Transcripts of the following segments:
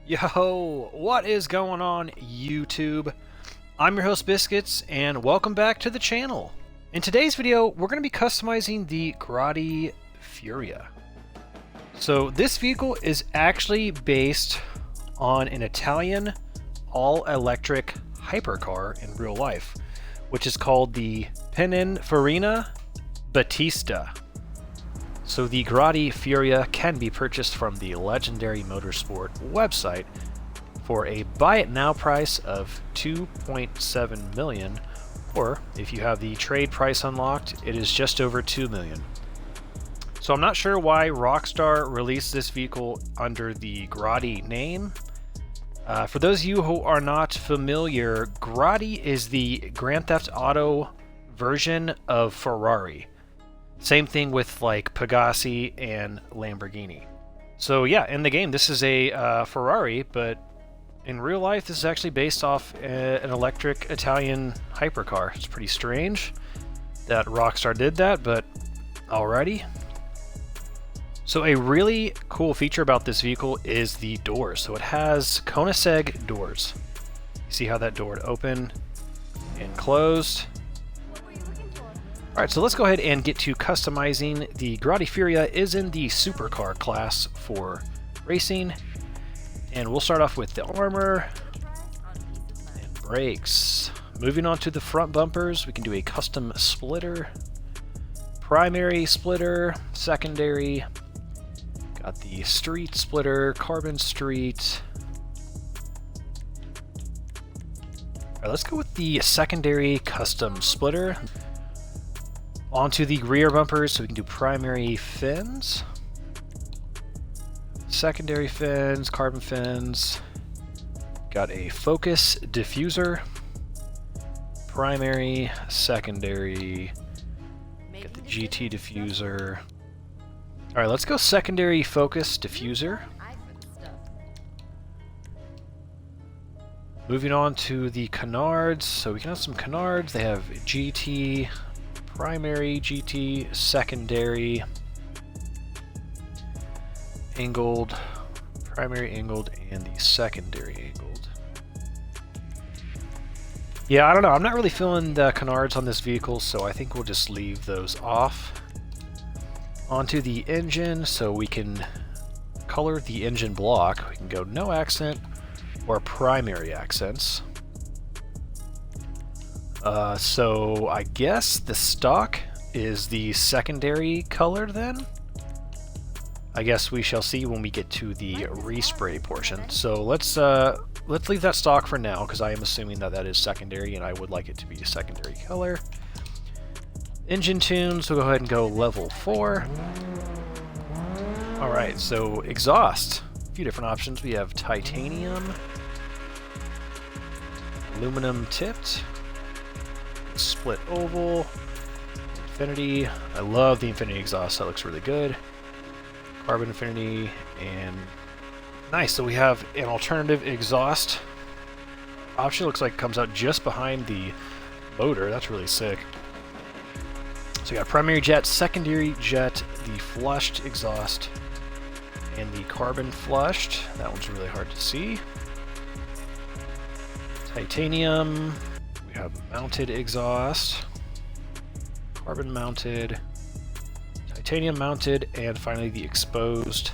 Yo, what is going on, YouTube? I'm your host, Biscuits, and welcome back to the channel. In today's video, we're going to be customizing the Grotti Furia. So this vehicle is actually based on an Italian all-electric hypercar in real life, which is called the Pininfarina Battista. So the Grotti Furia can be purchased from the Legendary Motorsport website for a buy it now price of 2.7 million, or if you have the trade price unlocked, it is just over 2 million. So I'm not sure why Rockstar released this vehicle under the Grotti name. For those of you who are not familiar, Grotti is the Grand Theft Auto version of Ferrari. Same thing with like Pegasi and Lamborghini. So yeah, in the game this is a Ferrari, but in real life this is actually based off an electric Italian hypercar. It's pretty strange that Rockstar did that, but alrighty. So a really cool feature about this vehicle is the doors. So it has Koenigsegg doors. You see how that door would open and closed. Alright, so let's go ahead and get to customizing. The Grotti Furia is in the supercar class for racing. And we'll start off with the armor and brakes. Moving on to the front bumpers, we can do a custom splitter, primary splitter, secondary. Got the street splitter, carbon street. Alright, let's go with the secondary custom splitter. Onto the rear bumpers, so we can do primary fins, secondary fins, carbon fins. Got a focus diffuser, primary, secondary. Get the GT diffuser. All right, let's go secondary focus diffuser. Moving on to the canards, so we can have some canards. They have GT. Primary GT, secondary angled, primary angled, and the secondary angled. Yeah, I don't know. I'm not really feeling the canards on this vehicle, so I think we'll just leave those off. Onto the engine, so we can color the engine block. We can go no accent or primary accents. So I guess the stock is the secondary color then? I guess we shall see when we get to the respray portion. So let's leave that stock for now, because I am assuming that that is secondary and I would like it to be a secondary color. Engine tunes, we'll go ahead and go level 4. Alright, so exhaust. A few different options. We have titanium, aluminum tipped, split oval, infinity. I love the infinity exhaust, that looks really good. Carbon infinity, and nice. So we have an alternative exhaust option. Looks like it comes out just behind the motor. That's really sick. So we got primary jet, secondary jet, the flushed exhaust, and the carbon flushed. That one's really hard to see. Titanium. We have mounted exhaust, carbon mounted, titanium mounted, and finally the exposed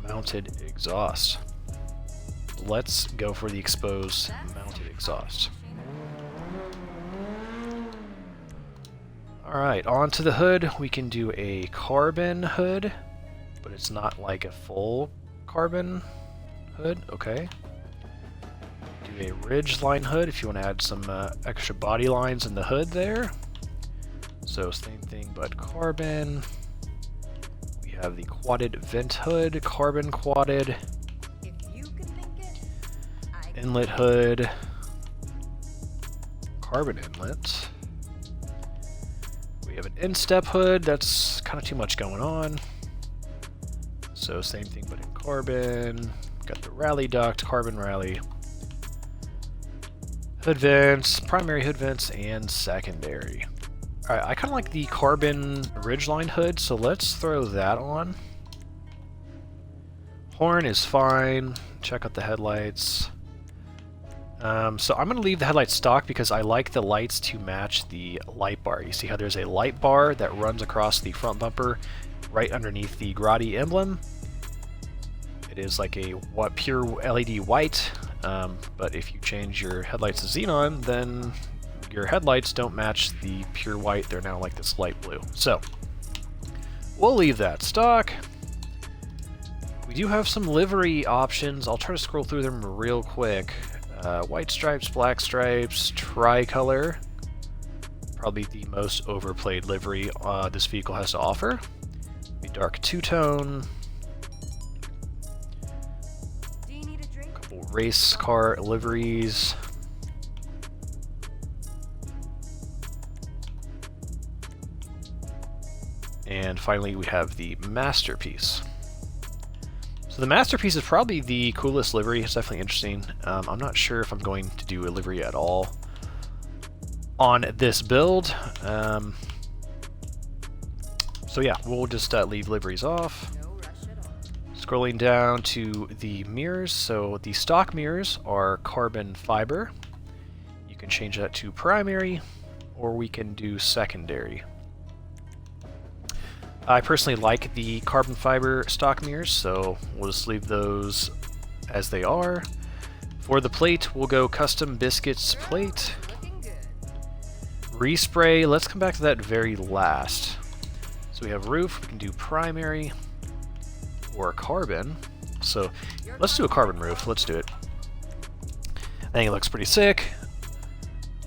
mounted exhaust. Let's go for the exposed mounted exhaust. Alright, onto the hood. We can do a carbon hood, but it's not like a full carbon hood. Okay. A ridge line hood if you want to add some extra body lines in the hood there. So same thing but carbon. We have the quadded vent hood, carbon quadded. If you can think it, inlet hood, carbon inlet. We have an instep hood. That's kind of too much going on. So same thing but in carbon. Got the rally duct, carbon rally. Hood vents, primary hood vents, and secondary. Alright, I kind of like the carbon ridgeline hood, so let's throw that on. Horn is fine. check out the headlights. So I'm going to leave the headlights stock because I like the lights to match the light bar. You see how there's a light bar that runs across the front bumper right underneath the Grotti emblem. It is like a pure LED white, but if you change your headlights to xenon, then your headlights don't match the pure white. They're now like this light blue. So we'll leave that stock. We do have some livery options. I'll try to scroll through them real quick. White stripes, black stripes, tricolor. Probably the most overplayed livery this vehicle has to offer. A dark two-tone. Couple race car liveries. And finally we have the Masterpiece. So the Masterpiece is probably the coolest livery. It's definitely interesting. I'm not sure if I'm going to do a livery at all on this build. So yeah, we'll just leave liveries off. Scrolling down to the mirrors. So the stock mirrors are carbon fiber. You can change that to primary, or we can do secondary. I personally like the carbon fiber stock mirrors, so we'll just leave those as they are. For the plate, we'll go custom biscuits plate. Respray, let's come back to that very last. So we have roof, we can do primary or carbon. So let's do a carbon roof, let's do it. I think it looks pretty sick.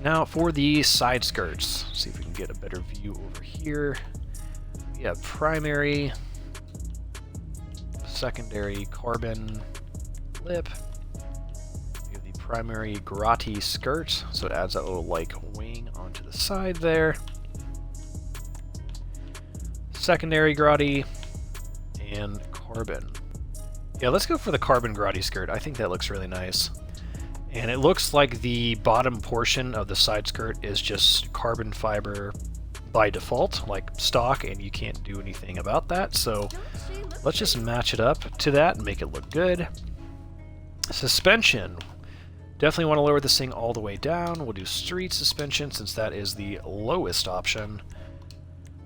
Now for the side skirts, see if we can get a better view over here. We have primary, secondary carbon lip. We have the primary Grotti skirt, so it adds that little like wing onto the side there. Secondary Grotti and carbon. Yeah, let's go for the carbon Grotti skirt. I think that looks really nice. And it looks like the bottom portion of the side skirt is just carbon fiber by default, like stock, and you can't do anything about that. So let's just match it up to that and make it look good. Suspension. Definitely want to lower this thing all the way down. We'll do street suspension since that is the lowest option.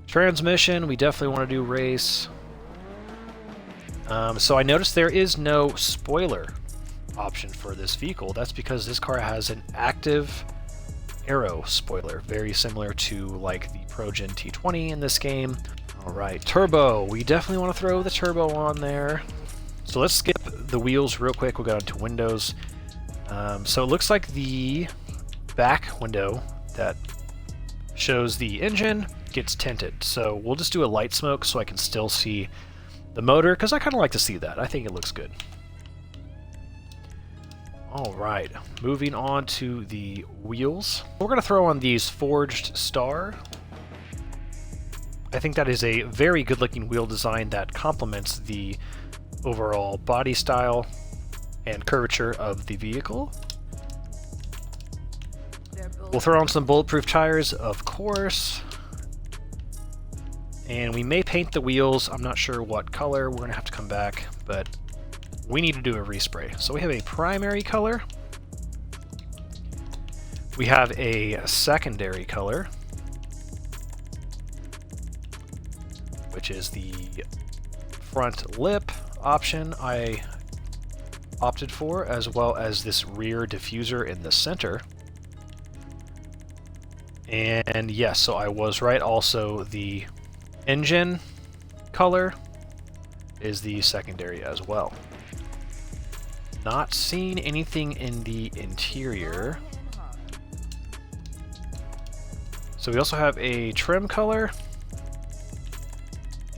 Transmission, we definitely want to do race. So I noticed there is no spoiler option for this vehicle. That's because this car has an active aero spoiler, very similar to like the ProGen T20 in this game. Alright, turbo. We definitely want to throw the turbo on there. So let's skip the wheels real quick. We'll go into windows. So it looks like the back window that shows the engine gets tinted. So we'll just do a light smoke so I can still see the motor, because I kind of like to see that. I think it looks good. Alright, moving on to the wheels. We're going to throw on these Forged Star. I think that is a very good looking wheel design that complements the overall body style and curvature of the vehicle. We'll throw on some bulletproof tires, of course. And we may paint the wheels. I'm not sure what color. We're going to have to come back, but we need to do a respray. So we have a primary color. We have a secondary color, which is the front lip option I opted for, as well as this rear diffuser in the center. And yes, so I was right. Also, the engine color is the secondary as well. Not seeing anything in the interior. So we also have a trim color,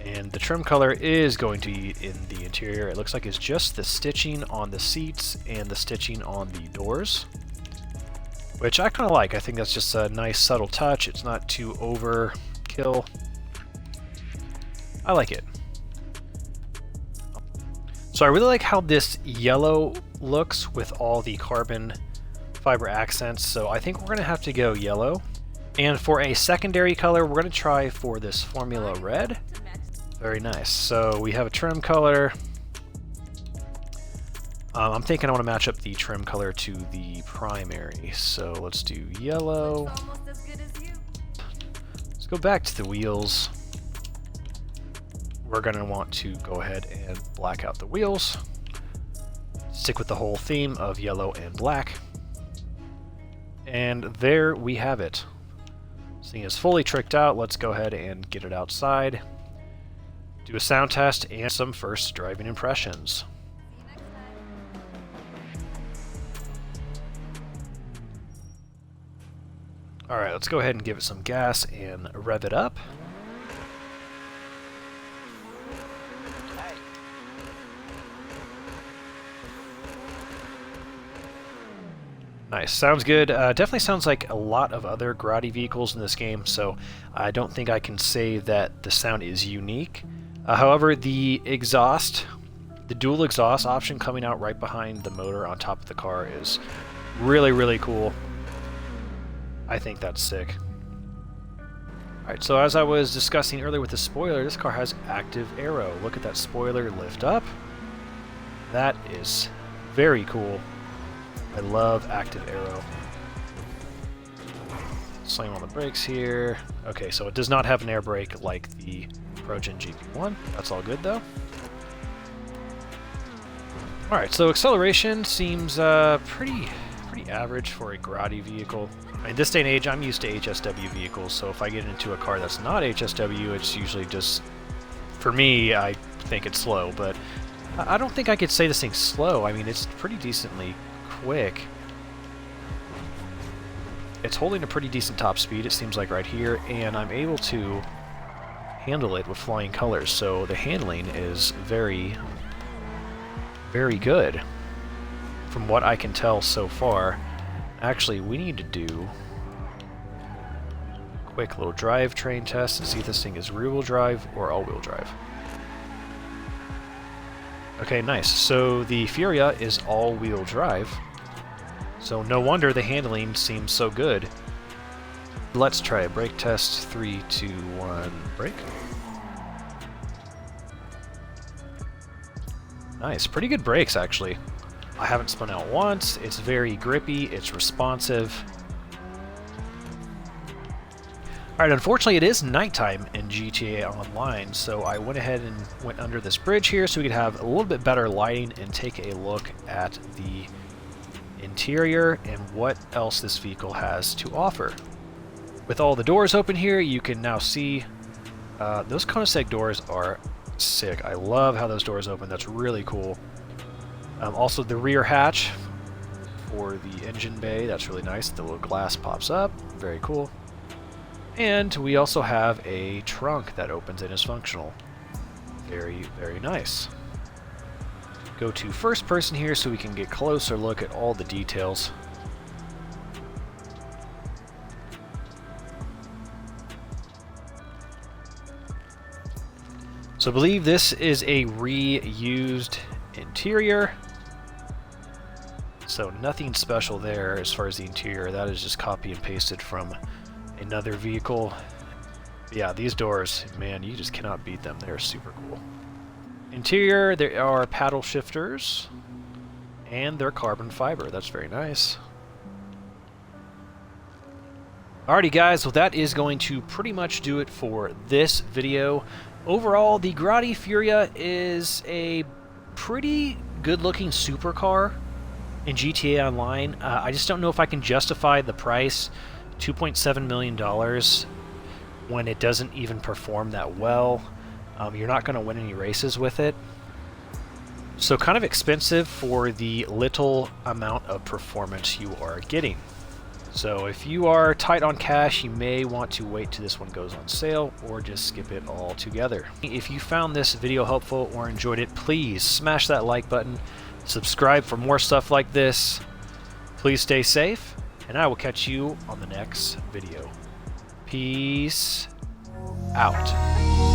and the trim color is going to be in the interior. It looks like it's just the stitching on the seats and the stitching on the doors, which I kind of like. I think that's just a nice subtle touch. It's not too overkill. I like it. So I really like how this yellow looks with all the carbon fiber accents, so I think we're going to have to go yellow. And for a secondary color, we're going to try for this Formula Red. Very nice. So we have a trim color. I'm thinking I want to match up the trim color to the primary, so let's do yellow. Almost as good as you. Let's go back to the wheels. We're going to want to go ahead and black out the wheels. Stick with the whole theme of yellow and black. And there we have it. This thing is fully tricked out. Let's go ahead and get it outside. Do a sound test and some first driving impressions. Alright, let's go ahead and give it some gas and rev it up. Nice, sounds good. Definitely sounds like a lot of other Grotti vehicles in this game, so I don't think I can say that the sound is unique. However, the exhaust, the dual exhaust option coming out right behind the motor on top of the car is really, really cool. I think that's sick. Alright, so as I was discussing earlier with the spoiler, this car has active aero. Look at that spoiler lift up. That is very cool. I love active aero. Slam on the brakes here. Okay, so it does not have an air brake like the ProGen GP1. That's all good though. Alright, so acceleration seems pretty average for a Grotti vehicle. In this day and age, I'm used to HSW vehicles, so if I get into a car that's not HSW, it's usually just, for me, I think it's slow, but I don't think I could say this thing's slow. I mean, it's pretty decently quick. It's holding a pretty decent top speed, it seems like right here, and I'm able to handle it with flying colors, so the handling is very, very good from what I can tell so far. Actually, we need to do a quick little drivetrain test and see if this thing is rear-wheel drive or all-wheel drive. Okay, nice. So the Furia is all-wheel drive, so no wonder the handling seems so good. Let's try a brake test. 3, 2, 1, brake. Nice. Pretty good brakes, actually. I haven't spun out once. It's very grippy. It's responsive. Alright, unfortunately it is nighttime in GTA Online, so I went ahead and went under this bridge here so we could have a little bit better lighting and take a look at the interior and what else this vehicle has to offer. With all the doors open here, you can now see those Koenigsegg doors are sick. I love how those doors open. That's really cool. Also the rear hatch for the engine bay, that's really nice. The little glass pops up, very cool. And we also have a trunk that opens and is functional. Very, very nice. Go to first person here so we can get a closer look at all the details. So I believe this is a reused interior. So nothing special there as far as the interior. That is just copy and pasted from another vehicle. Yeah, these doors, man, you just cannot beat them. They're super cool. Interior, there are paddle shifters, and they're carbon fiber. That's very nice. Alrighty guys, well that is going to pretty much do it for this video. Overall, the Grotti Furia is a pretty good looking supercar in GTA Online. I just don't know if I can justify the price. $2.7 million when it doesn't even perform that well. You're not going to win any races with it. So kind of expensive for the little amount of performance you are getting. So if you are tight on cash, you may want to wait till this one goes on sale or just skip it all together. If you found this video helpful or enjoyed it, please smash that like button, subscribe for more stuff like this. Please stay safe, and I will catch you on the next video. Peace out.